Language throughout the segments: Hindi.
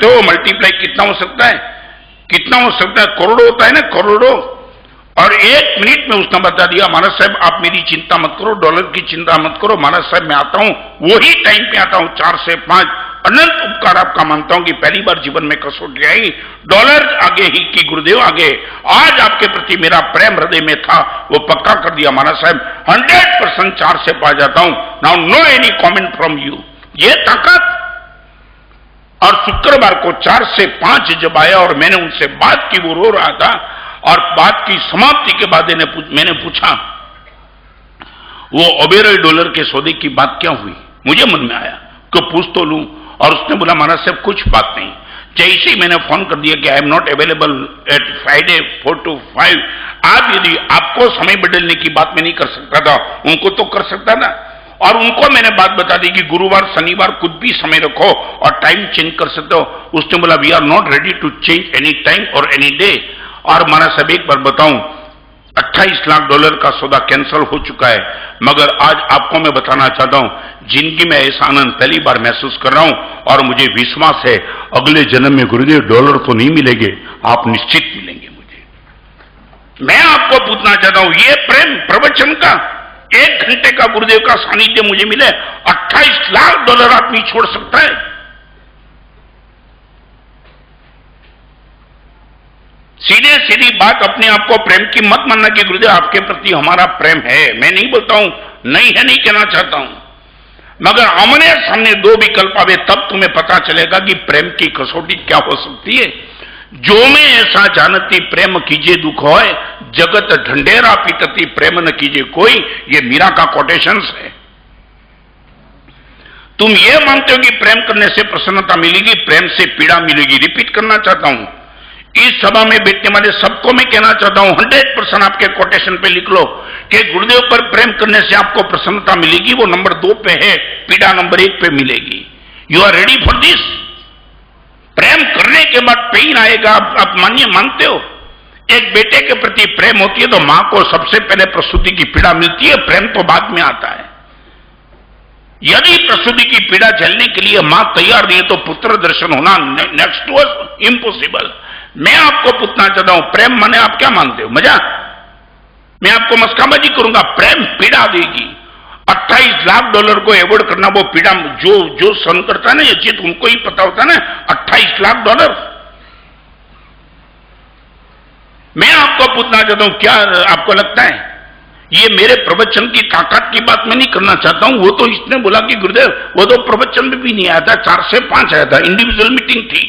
सकते हो मल्टीप्लाई कितना हो सकता है, कितना हो सकता है, करोड़ों होता है ना, करोड़ों। और 1 मिनट में उसने बता दिया महाराज साहब आप मेरी चिंता मत करो, डॉलर की चिंता मत करो, महाराज साहब मैं आता हूं, वही टाइम पे आता हूं 4 से 5। अनंत उपकार आपका मानता हूं कि पहली बार जीवन में कसौटी आई, डॉलर आगे ही कि गुरुदेव आगे। आज आपके प्रति मेरा प्रेम हृदय में था, वो पक्का कर दिया महाराज साहब, 100% 4 से 5 जाता हूं। Now no any comment from you, ये ताकत। और शुक्रवार को 4 से 5 जब आया और मैंने उनसे बात की, वो रो रहा था, और बात की समाप्ति के बाद मैंने पूछा वो ओबेरॉय डॉलर के सौदे की बात क्या हुई, मुझे मन में आया कि पूछ तो लूं। और उसने बोला महाराज साहब कुछ बात नहीं। जैसे ही मैंने फोन कर दिया कि I am not available at Friday 4 to 5, आप यदि आपको समय बदलने की बात मैं नहीं कर सकता था, उनको तो कर सकता था। और उनको मैंने बात बता दी कि गुरुवार शनिवार कुछ भी समय रखो और टाइम चेंज कर सकते हो। उसने बोला we are not ready to change any time और एनी डे। और महाराज साहब एक बार बताऊं, 28 लाख डॉलर का सौदा कैंसिल हो चुका है, मगर आज आपको मैं बताना चाहता हूं जिंदगी में ऐसा आनंद पहली बार महसूस कर रहा हूं, और मुझे विश्वास है अगले जन्म में गुरुदेव डॉलर तो नहीं मिलेंगे, आप निश्चित मिलेंगे मुझे। मैं आपको पूछना चाहता हूं, ये प्रेम प्रवचन का 1 घंटे का गुरुदेव का सानिध्य मुझे मिले, 28 लाख डॉलर आदमी छोड़ सकता है। सीधे सीधी बात, अपने आप को प्रेम की मत मानना कि गुरुदेव आपके प्रति हमारा प्रेम है, मैं नहीं बोलता हूं नहीं है, नहीं कहना चाहता हूं, मगर आमने सामने 2 विकल्प आवे तब तुम्हें पता चलेगा कि प्रेम की कसौटी क्या हो सकती है। जो में ऐसा जानती प्रेम कीजिए दुख होए, जगत ढंढेरा पीटती प्रेम न कीजिए कोई, ये मीरा का कोटेशन है। तुम ये मानते हो कि प्रेम करने से प्रसन्नता मिलेगी, प्रेम से पीड़ा मिलेगी। रिपीट करना चाहता हूं, इस सभा में बैठने वाले सबको मैं कहना चाहता हूं, 100% आपके कोटेशन पे लिख लो कि गुरुदेव पर प्रेम करने से आपको प्रसन्नता मिलेगी, वो नंबर 2 पे है, पीड़ा नंबर 1 पे मिलेगी। You are ready for this? प्रेम करने के बाद पेन आएगा, आप मानते हो? एक बेटे के प्रति प्रेम होती है तो मां को सबसे पहले प्रसूति की पीड़ा मिलती है, प्रेम तो बाद में आता है। यदि प्रसूति की पीड़ा झेलने के लिए मां तैयार नहीं है तो पुत्र दर्शन होना नेक्स्ट टू इम्पॉसिबल। मैं आपको पूछना चाहता हूं, प्रेम माने आप क्या मानते हो? मजा? मैं आपको मस्काबाजी करूंगा, प्रेम पीड़ा देगी। 28 लाख डॉलर को एवॉर्ड करना, वो पीड़ा जो सहन करता है ना, ये चीज उनको ही पता होता है ना। 28 लाख डॉलर। मैं आपको पूछना चाहता हूं, क्या आपको लगता है ये मेरे प्रवचन की ताकत की बात मैं नहीं करना चाहता हूं? वो तो इसने बोला कि गुरुदेव वो तो प्रवचन में भी नहीं आया था, 4 से 5 आया था, इंडिविजुअल मीटिंग थी,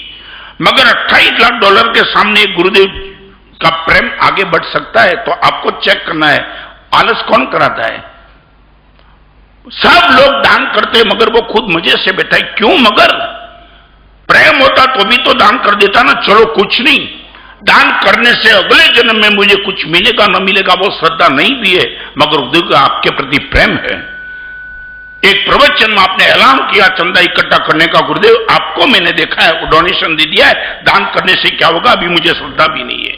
मगर 28 लाख डॉलर के सामने गुरुदेव का प्रेम आगे बढ़ सकता है? तो आपको चेक करना है, आलस कौन कराता है? सब लोग दान करते मगर वो खुद मजे से बैठा है, क्यों? मगर प्रेम होता तो भी तो दान कर देता ना। चलो कुछ नहीं, दान करने से अगले जन्म में मुझे कुछ मिलेगा न मिलेगा वो श्रद्धा नहीं भी है, मगर गुरुदेव आपके प्रति प्रेम है। एक प्रवचन में आपने ऐलान किया चंदा इकट्ठा करने का, गुरुदेव आपको मैंने देखा है, डोनेशन दे दिया है, दान करने से क्या होगा अभी मुझे श्रद्धा भी नहीं है।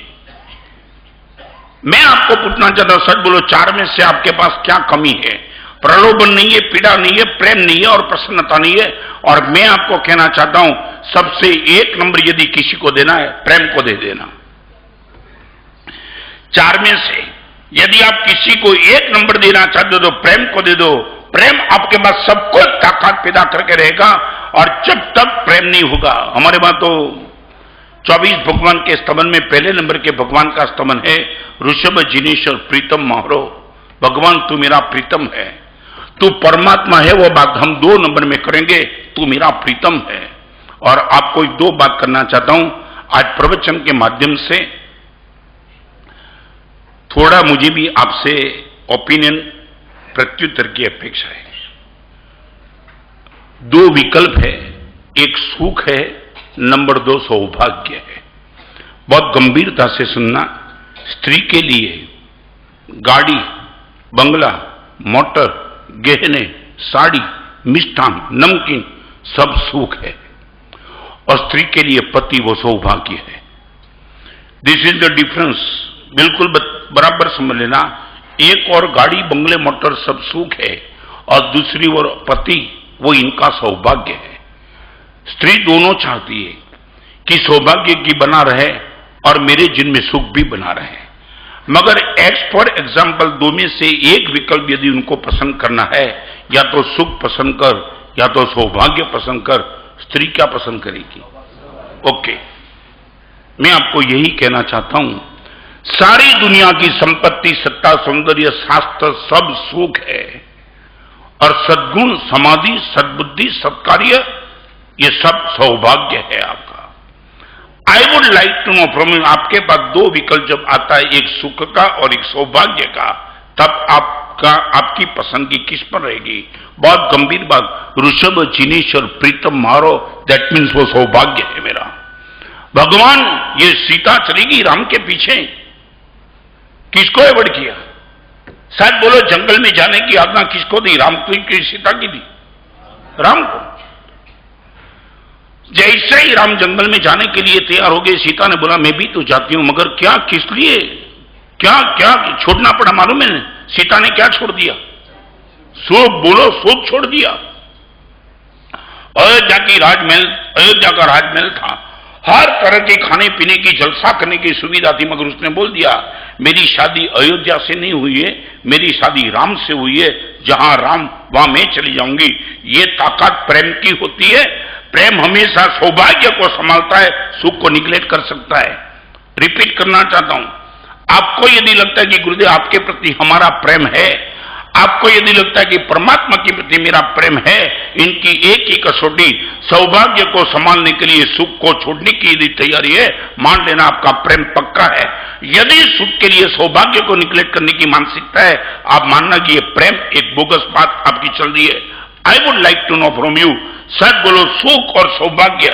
मैं आपको पूछना चाहता हूं, सच बोलो, 4 में से आपके पास क्या कमी है? प्रलोभन नहीं है, पीड़ा नहीं है, प्रेम नहीं है और प्रसन्नता नहीं है। और मैं आपको कहना चाहता हूं, सबसे 1 नंबर यदि किसी को देना है, प्रेम को दे देना। 4 में से यदि आप किसी को 1 नंबर देना चाहते हो तो प्रेम को दे दो। प्रेम आपके पास सबको ताकत पैदा करके रहेगा, और जब तक प्रेम नहीं होगा, हमारे वहां तो 24 भगवान के स्तवन में पहले नंबर के भगवान का स्तवन है, ऋषभ जिनेश्वर प्रीतम माहरो। भगवान तू मेरा प्रीतम है, तू परमात्मा है, वो बात हम 2 नंबर में करेंगे, तू मेरा प्रीतम है। और आपको 2 बात करना चाहता हूं, आज प्रवचन के माध्यम से थोड़ा मुझे भी आपसे ओपिनियन प्रत्युत्तर की अपेक्षा है। 2 विकल्प है, एक सुख है, नंबर 2 सौभाग्य है। बहुत गंभीरता से सुनना। स्त्री के लिए गाड़ी, बंगला, मोटर, गहने, साड़ी, मिष्ठान, नमकीन सब सुख है, और स्त्री के लिए पति वो सौभाग्य है। This is the difference. बिल्कुल बराबर समझ लेना। एक और गाड़ी, बंगले, मोटर सब सुख है, और दूसरी ओर पति वो इनका सौभाग्य है। स्त्री दोनों चाहती है, कि सौभाग्य की बना रहे और मेरे जिनमें सुख भी बना रहे। मगर एक्स फॉर एग्जाम्पल दो में से एक विकल्प यदि उनको पसंद करना है, या तो सुख पसंद कर या तो सौभाग्य पसंद कर, स्त्री क्या पसंद करेगी? ओके, मैं आपको यही कहना चाहता हूं, सारी दुनिया की संपत्ति, सत्ता, सौंदर्य, शास्त्र सब सुख है, और सद्गुण, समाधि, सद्बुद्धि, सत्कार्य ये सब सौभाग्य है आपका। I would like to know from you, आपके पास दो विकल्प जब आता है, एक सुख का और एक सौभाग्य का, तब आपकी पसंदगी किस पर रहेगी? बहुत गंभीर बात, ऋषभ, जिनेश्वर, प्रीतम मारो, दैट मीन्स वो सौभाग्य है मेरा। भगवान ये सीता चलेगी राम के पीछे, किसको एवॉर्ड किया? शायद बोलो जंगल में जाने की आज्ञा किसको दी? राम की सीता की दी? राम को। जैसे ही राम जंगल में जाने के लिए तैयार हो गए, सीता ने बोला मैं भी तो जाती हूं, मगर क्या, किस लिए, क्या क्या छोड़ना पड़ा मालूम है? सीता ने क्या छोड़ दिया? सुख, बोलो सुख छोड़ दिया। अयोध्या का राजमहल था, हर तरह के खाने पीने की, जलसा करने की सुविधा थी, मगर उसने बोल दिया मेरी शादी अयोध्या से नहीं हुई है, मेरी शादी राम से हुई है, जहां राम वहां मैं चली जाऊंगी। ये ताकत प्रेम की होती है। प्रेम हमेशा सौभाग्य को संभालता है, सुख को निग्लेक्ट कर सकता है। रिपीट करना चाहता हूं, आपको यदि लगता है कि गुरुदेव आपके प्रति हमारा प्रेम है, आपको यदि लगता है कि परमात्मा के प्रति मेरा प्रेम है, इनकी एक ही कसौटी, सौभाग्य को संभालने के लिए सुख को छोड़ने की यदि तैयारी है, मान लेना आपका प्रेम पक्का है। यदि सुख के लिए सौभाग्य को निग्लेक्ट करने की मानसिकता है, आप मानना कि ये प्रेम एक बोगस बात आपकी चल रही है। I would like to know from you, सच बोलो, सुख और सौभाग्य,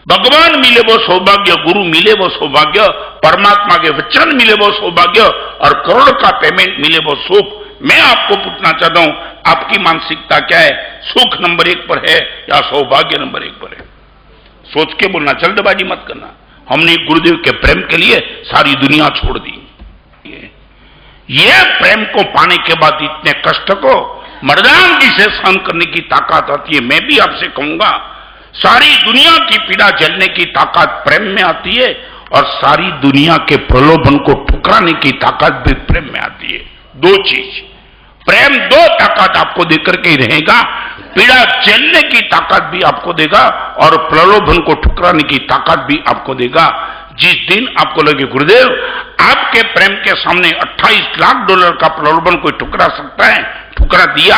भगवान मिले वो सौभाग्य, गुरु मिले वो सौभाग्य, परमात्मा के वचन मिले वो सौभाग्य, और करोड़ का पेमेंट मिले वो सुख। मैं आपको पूछना चाहता हूं, आपकी मानसिकता क्या है? सुख नंबर 1 पर है या सौभाग्य नंबर 1 पर है? सोच के बोलना, जल्दबाजी मत करना। हमने गुरुदेव के प्रेम के लिए सारी दुनिया छोड़ दी। ये प्रेम को पाने के बाद इतने कष्ट को मर्दानगी से सहन करने की ताकत आती है। मैं भी आपसे कहूंगा, सारी दुनिया की पीड़ा झेलने की ताकत प्रेम में आती है, और सारी दुनिया के प्रलोभन को ठुकराने की ताकत भी प्रेम में आती है। दो चीज, प्रेम दो ताकत आपको देकर के ही रहेगा, पीड़ा झेलने की ताकत भी आपको देगा, और प्रलोभन को ठुकराने की ताकत भी आपको देगा। जिस दिन आपको लगे गुरुदेव आपके प्रेम के सामने $28 लाख का प्रलोभन कोई ठुकरा सकता है, ठुकरा दिया।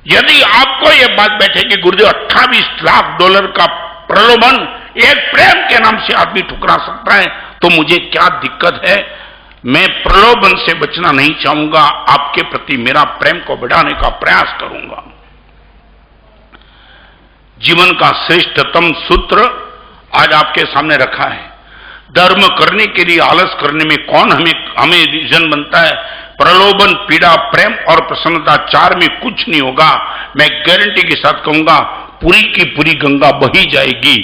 यदि आपको यह बात बैठे कि गुरुदेव $28 लाख का प्रलोभन एक प्रेम के नाम से आदमी ठुकरा सकता है, तो मुझे क्या दिक्कत है? मैं प्रलोभन से बचना नहीं चाहूंगा, आपके प्रति मेरा प्रेम को बढ़ाने का प्रयास करूंगा। जीवन का श्रेष्ठतम सूत्र आज आपके सामने रखा है। धर्म करने के लिए आलस करने में कौन हमें रीजन बनता है? प्रलोभन, पीड़ा, प्रेम और प्रसन्नता, चार में कुछ नहीं होगा। मैं गारंटी के साथ कहूंगा, पूरी की पूरी गंगा बही जाएगी।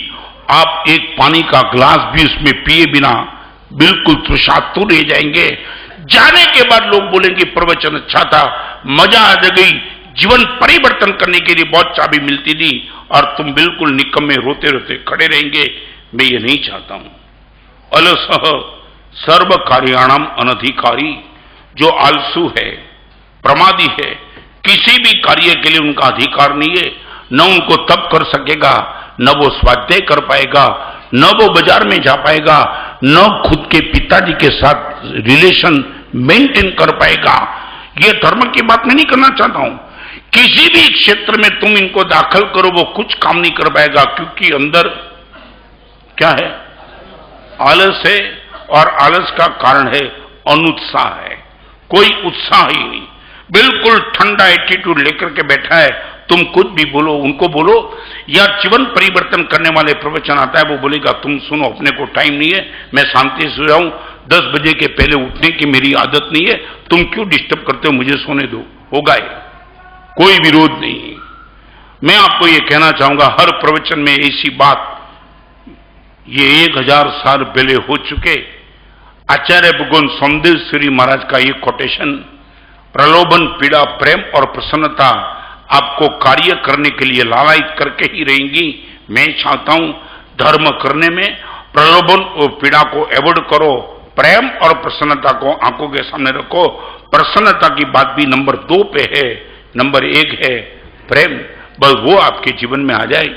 आप एक पानी का ग्लास भी उसमें पिए बिना बिल्कुल तृषातुर रह जाएंगे। जाने के बाद लोग बोलेंगे प्रवचन अच्छा था, मजा आ गई, जीवन परिवर्तन करने के लिए बहुत चाबी मिलती थी, और तुम बिल्कुल निकम्मे रोते रोते खड़े रहेंगे। मैं ये नहीं चाहता हूं। अलसः सर्व कार्याणाम अनधिकारी, जो आलसू है, प्रमादी है, किसी भी कार्य के लिए उनका अधिकार नहीं है। न उनको तप कर सकेगा, न वो स्वाध्याय कर पाएगा, न वो बाजार में जा पाएगा, न खुद के पिताजी के साथ रिलेशन मेंटेन कर पाएगा। ये धर्म की बात मैं नहीं करना चाहता हूं। किसी भी क्षेत्र में तुम इनको दाखिल करो, वो कुछ काम नहीं कर पाएगा, क्योंकि अंदर क्या है? आलस है, और आलस का कारण है अनुत्साह है। कोई उत्साह ही नहीं, बिल्कुल ठंडा एटीट्यूड लेकर के बैठा है। तुम कुछ भी बोलो, उनको बोलो, या जीवन परिवर्तन करने वाले प्रवचन आता है, वो बोलेगा तुम सुनो, अपने को टाइम नहीं है, मैं शांति से जाऊं, 10 बजे के पहले उठने की मेरी आदत नहीं है, तुम क्यों डिस्टर्ब करते हो, मुझे सोने दो। होगा ये, कोई विरोध नहीं। मैं आपको ये कहना चाहूंगा, हर प्रवचन में ऐसी बात, ये 1000 साल पहले हो चुके आचार्य भगवान सोमदेव सूरी महाराज का ये कोटेशन, प्रलोभन, पीड़ा, प्रेम और प्रसन्नता आपको कार्य करने के लिए लालायित करके ही रहेंगी। मैं चाहता हूं धर्म करने में प्रलोभन और पीड़ा को अवॉइड करो, प्रेम और प्रसन्नता को आंखों के सामने रखो। प्रसन्नता की बात भी नंबर 2 पे है, नंबर 1 है प्रेम, बस वो आपके जीवन में आ जाए।